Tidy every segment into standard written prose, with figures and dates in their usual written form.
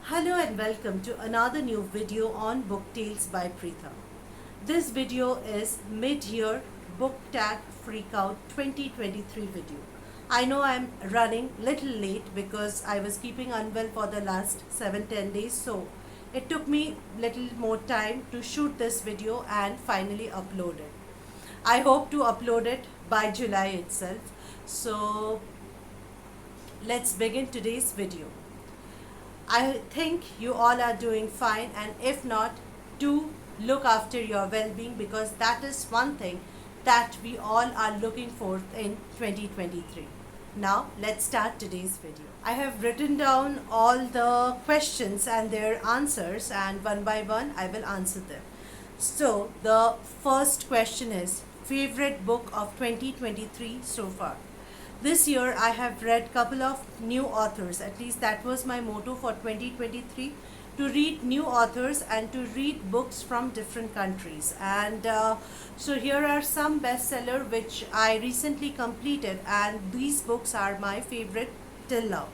Hello and welcome to another new video on Book Tales by Pritha. This video is mid-year book tag freakout 2023 video. I know I'm running little late because I was keeping unwell for the last 7-10 days, so it took me little more time to shoot this video and finally upload it. I hope to upload it by July itself. So let's begin today's video. I think you all are doing fine, and if not, do look after your well-being, because that is one thing that we all are looking for in 2023. Now let's start today's video. I have written down all the questions and their answers, and one by one I will answer them. So the first question is, favorite book of 2023 so far? This year I have read couple of new authors. At least that was my motto for 2023, to read new authors and to read books from different countries. And so here are some bestseller which I recently completed, and these books are my favorite till now.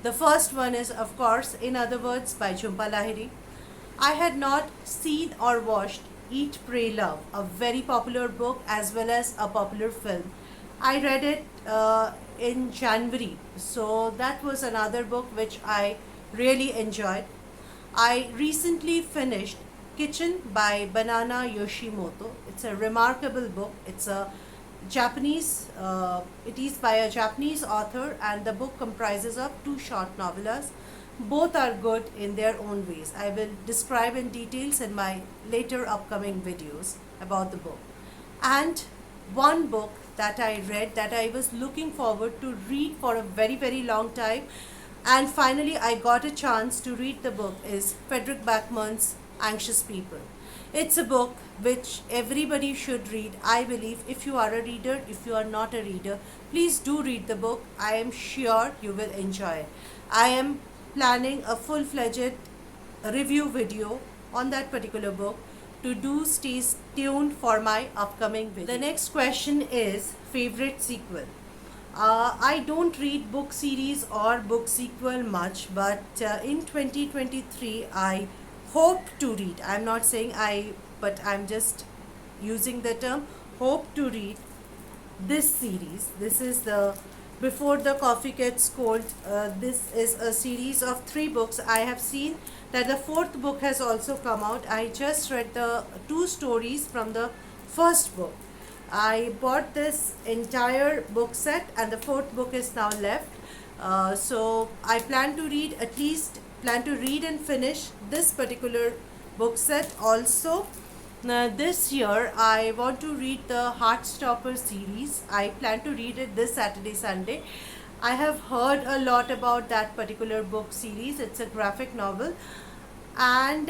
The first one is, of course, In Other Words by Jhumpa Lahiri. I had not seen or watched Eat, Pray, Love, a very popular book as well as a popular film. I read it in January, so that was another book which I really enjoyed. I recently finished Kitchen by Banana Yoshimoto. It's a remarkable book. It's a Japanese, it is by a Japanese author, and the book comprises of two short novellas. Both are good in their own ways. I will describe in details in my later upcoming videos about the book. And one book that I read that I was looking forward to read for a very long time, and finally I got a chance to read the book, is Frederick Backman's Anxious People. It's a book which everybody should read, I believe. If you are a reader, if you are not a reader, please do read the book. I am sure you will enjoy it. I am planning a full-fledged review video on that particular book. To do, stay tuned for my upcoming video. The next question is favorite sequel. I don't read book series or book sequel much, but in 2023 I hope to read. I'm not saying but I'm just using the term hope to read this series. This is the Before the Coffee Gets Cold. This is a series of 3 books. I have seen that the 4th book has also come out. I just read the 2 stories from the first book. I bought this entire book set, and the 4th book is now left. So I plan to read and finish this particular book set also. This year I want to read the Heartstopper series. I plan to read it this Saturday, Sunday. I have heard a lot about that particular book series. It's a graphic novel, and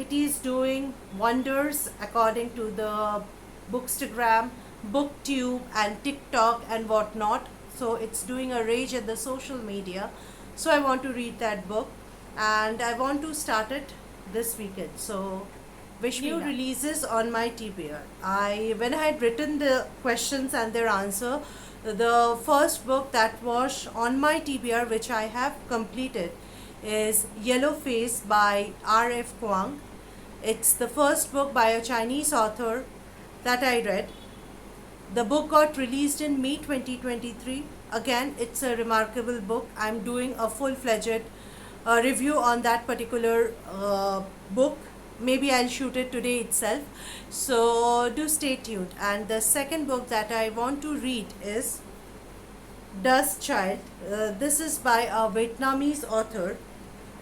it is doing wonders according to the Bookstagram, BookTube and TikTok and whatnot. So it's doing a rage in the social media. So I want to read that book, and I want to start it this weekend. So wish me luck. New releases on my TBR. When I had written the questions and their answer, the first book that was on my TBR which I have completed is Yellow Face by R.F. Kuang. It's the first book by a Chinese author that I read. The book got released in May 2023. Again, it's a remarkable book. I'm doing a full-fledged review on that particular book. Maybe I'll shoot it today itself. So do stay tuned. And the second book that I want to read is Dust Child. This is by a Vietnamese author,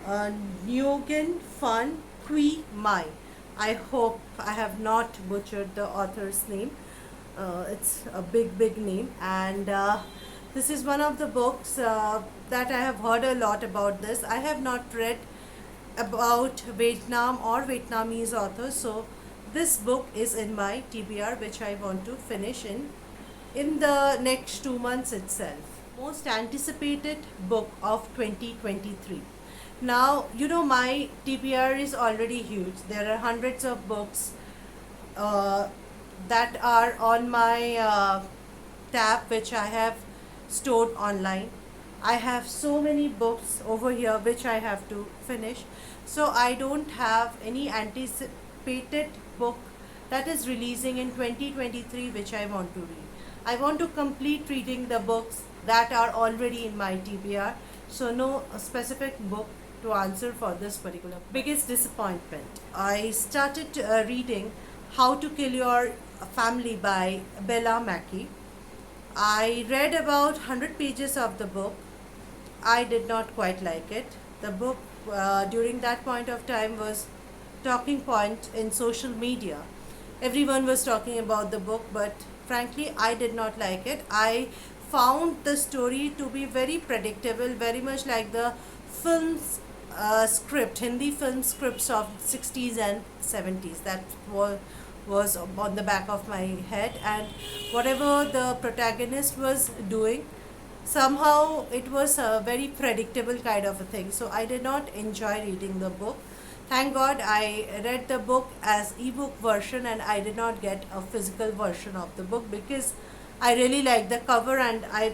Nguyen Phan Quy Mai. I hope I have not butchered the author's name. It's a big name, and this is one of the books that I have heard a lot about. This I have not read about Vietnam or Vietnamese authors, so this book is in my TBR which I want to finish in the next 2 months itself. Most anticipated book of 2023. Now, you know, my TBR is already huge. There are hundreds of books that are on my tab which I have stored online. I have so many books over here which I have to finish. So I don't have any anticipated book that is releasing in 2023 which I want to read. I want to complete reading the books that are already in my TBR. So no specific book to answer for this particular. Biggest disappointment. I started reading How to Kill Your Family by Bella Mackey. I read about 100 pages of the book. I did not quite like it. The book during that point of time was talking point in social media. Everyone was talking about the book, but frankly, I did not like it. I found the story to be very predictable, very much like the films script, Hindi film scripts of 60s and 70s. That was on the back of my head, and whatever the protagonist was doing, somehow it was a very predictable kind of a thing. So I did not enjoy reading the book. Thank God I read the book as ebook version and I did not get a physical version of the book because I really like the cover and I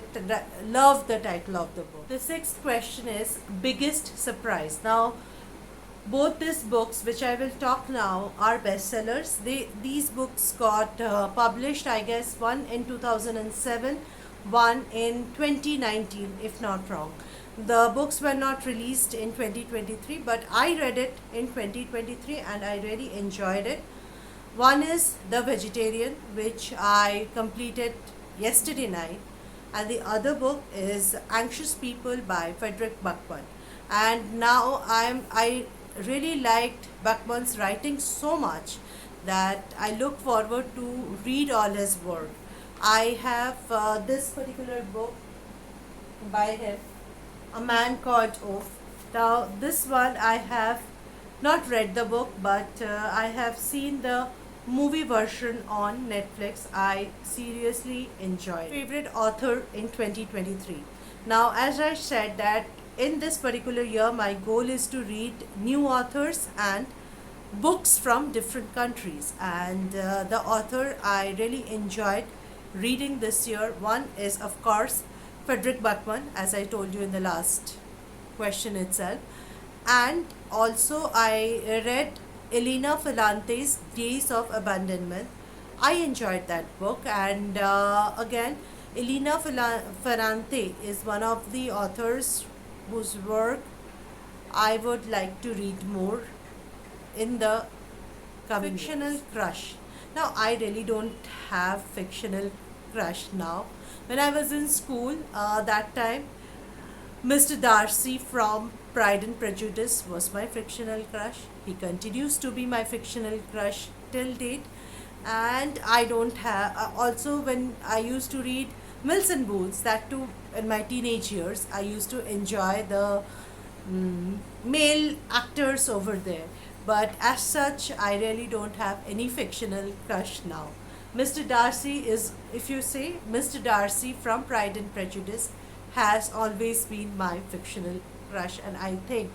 love the title of the book. The sixth question is biggest surprise. Now, both these books which I will talk now are bestsellers. These books got published, I guess, one in 2007, one in 2019, if not wrong. The books were not released in 2023, but I read it in 2023 and I really enjoyed it. One is The Vegetarian, which I completed yesterday night, and the other book is Anxious People by Frederick Buckman. And now I really liked Buckman's writing so much that I look forward to read all his work. I have this particular book by him, A Man Called Oaf. Now this one I have not read the book, but I have seen the movie version on Netflix. I seriously enjoyed it. Favorite author in 2023. Now, as I said that in this particular year my goal is to read new authors and books from different countries, and the author I really enjoyed reading this year, one is of course Frederick Buckman, as I told you in the last question itself, and also I read Elena Ferrante's Days of Abandonment. I enjoyed that book, and again, Elena Ferrante is one of the authors whose work I would like to read more in the coming Fictional Crush. Now, I really don't have fictional crush now. When I was in school, that time, Mr. Darcy from Pride and Prejudice was my fictional crush. He continues to be my fictional crush till date. And I don't have, also when I used to read Mills and Boons, that too in my teenage years, I used to enjoy the male actors over there. But as such, I really don't have any fictional crush now. Mr. Darcy is, if you say, Mr. Darcy from Pride and Prejudice has always been my fictional crush, and I think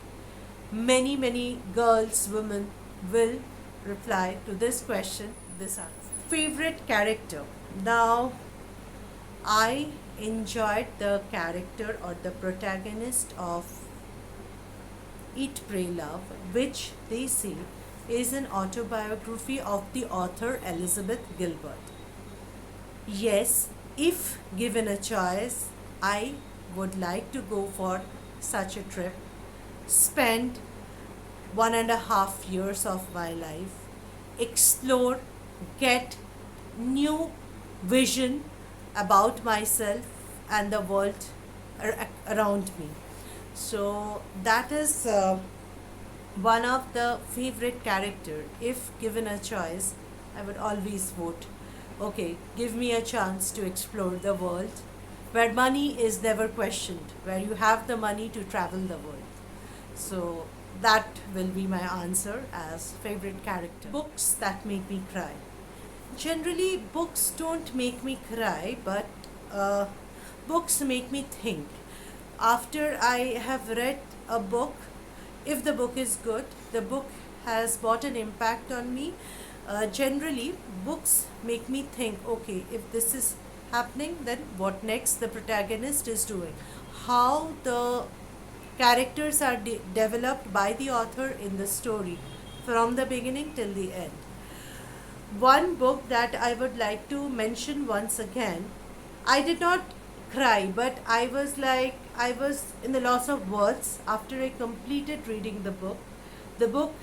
many girls, women will reply to this question, this answer. Favorite character. Now, I enjoyed the character or the protagonist of Eat, Pray, Love, which they say is an autobiography of the author Elizabeth Gilbert. Yes, if given a choice, I would like to go for such a trip, spend 1.5 years of my life, explore, get new vision about myself and the world around me. So that is one of the favorite character. If given a choice, I would always vote, okay, give me a chance to explore the world where money is never questioned, where you have the money to travel the world. So that will be my answer as favorite character. Books that make me cry. Generally, books don't make me cry, but books make me think. After I have read a book, if the book is good, the book has brought an impact on me. Generally, books make me think, okay, if this is happening, then what next the protagonist is doing? how the characters are developed by the author in the story from the beginning till the end. One book that I would like to mention once again, I did not cry, but I was in the loss of words after I completed reading the book. The book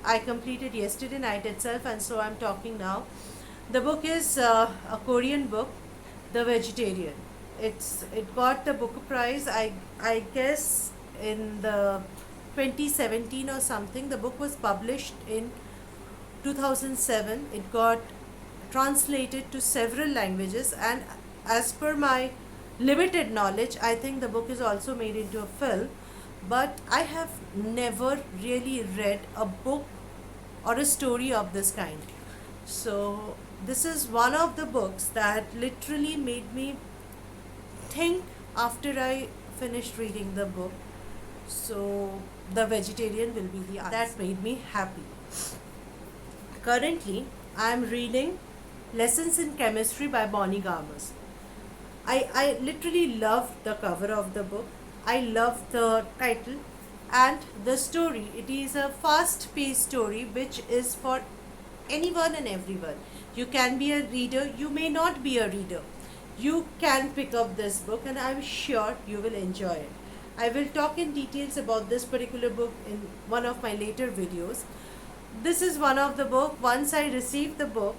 I completed yesterday night itself, and so I'm talking now. The book is a Korean book, The Vegetarian. It got the Booker Prize, I guess, in the 2017 or something. The book was published in 2007. It got translated to several languages, and as per my limited knowledge, I think the book is also made into a film. But I have never really read a book or a story of this kind. So this is one of the books that literally made me think after I finished reading the book. So The Vegetarian will be the answer. That made me happy. Currently, I am reading Lessons in Chemistry by Bonnie Garmus. I literally love the cover of the book. I love the title and the story. It is a fast-paced story which is for anyone and everyone. You can be a reader, you may not be a reader. You can pick up this book, and I'm sure you will enjoy it. I will talk in details about this particular book in one of my later videos. This is one of the book. Once I received the book,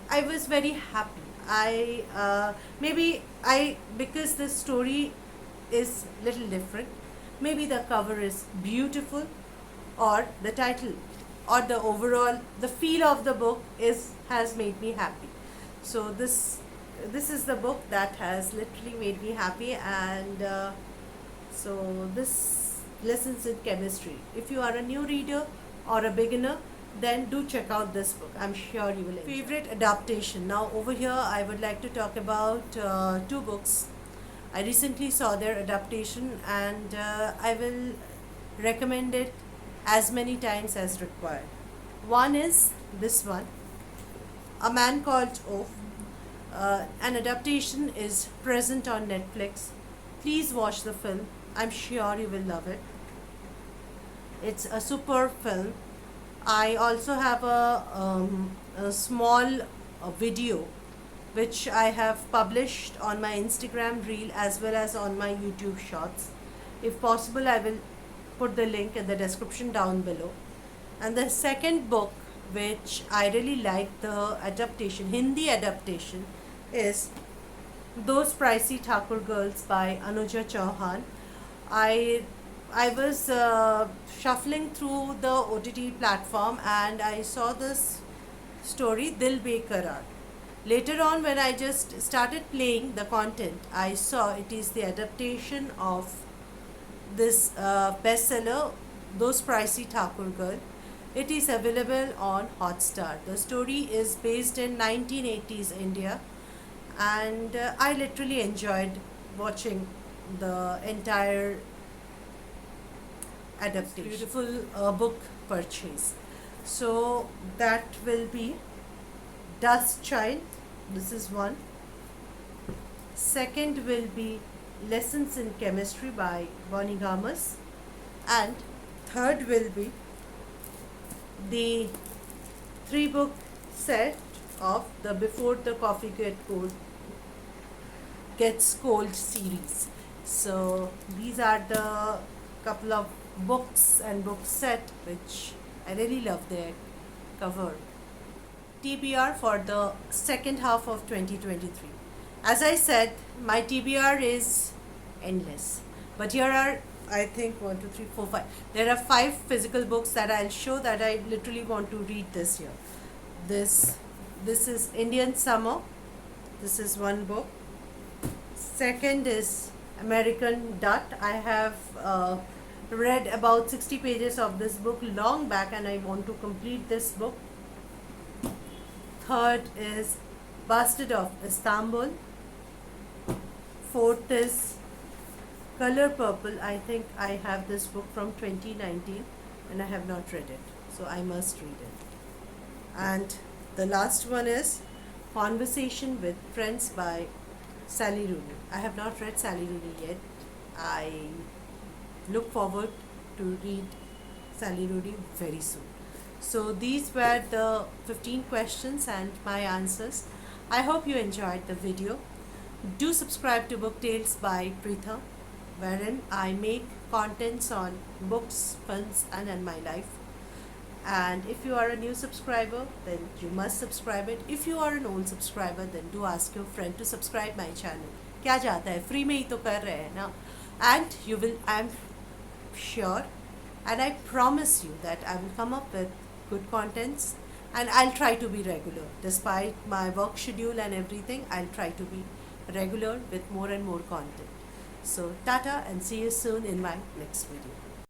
I was very happy. Because the story is little different, maybe the cover is beautiful, or the title, or the overall the feel of the book has made me happy. So this is the book that has literally made me happy. And so this Lessons in Chemistry, if you are a new reader or a beginner, then do check out this book. I'm sure you will enjoy. Favorite adaptation. Now over here I would like to talk about two books. I recently saw their adaptation, and I will recommend it as many times as required. One is this one, A Man Called Oaf. An adaptation is present on Netflix. Please watch the film. I'm sure you will love it. It's a super film. I also have a small video which I have published on my Instagram reel as well as on my YouTube shorts. If possible, I will put the link in the description down below. And the second book which I really like, the adaptation, Hindi adaptation, is Those Pricey Thakur Girls by Anuja Chauhan. I was shuffling through the OTT platform, and I saw this story, Dil Bekarar. Later on, when I just started playing the content, I saw it is the adaptation of this bestseller, Those Pricey Thakur Girl. It is available on Hotstar. The story is based in 1980s India, and I literally enjoyed watching the entire adaptation. Beautiful book purchase. So that will be Dust Child. This is one. Second will be Lessons in Chemistry by Bonnie Garmus. And third will be the 3-book set of the Before the Coffee Gets Cold series. So these are the couple of books and book set which I really love their cover. TBR for the second half of 2023. As I said, my TBR is endless. But here are, I think, 1, 2, 3, 4, 5. There are 5 physical books that I'll show that I literally want to read this year. This is Indian Summer. This is one book. Second is American Dut. I have read about 60 pages of this book long back, and I want to complete this book. Third is Bastard of Istanbul. Fourth is Color Purple. I think I have this book from 2019 and I have not read it, so I must read it. And the last one is Conversation with Friends by Sally Rooney. I have not read Sally Rooney yet, I look forward to read Sally Rooney very soon. So these were the 15 questions and my answers. I hope you enjoyed the video. Do subscribe to Book Tales by Pritha, wherein I make contents on books, films, and in my life. And if you are a new subscriber, then you must subscribe it. If you are an old subscriber, then do ask your friend to subscribe my channel. क्या जाता है, free में ही तो कर रहे हैं ना. And you will, I am sure, and I promise you that I will come up with good contents, and I'll try to be regular. Despite my work schedule and everything, I'll try to be regular with more and more content. So, tata and see you soon in my next video.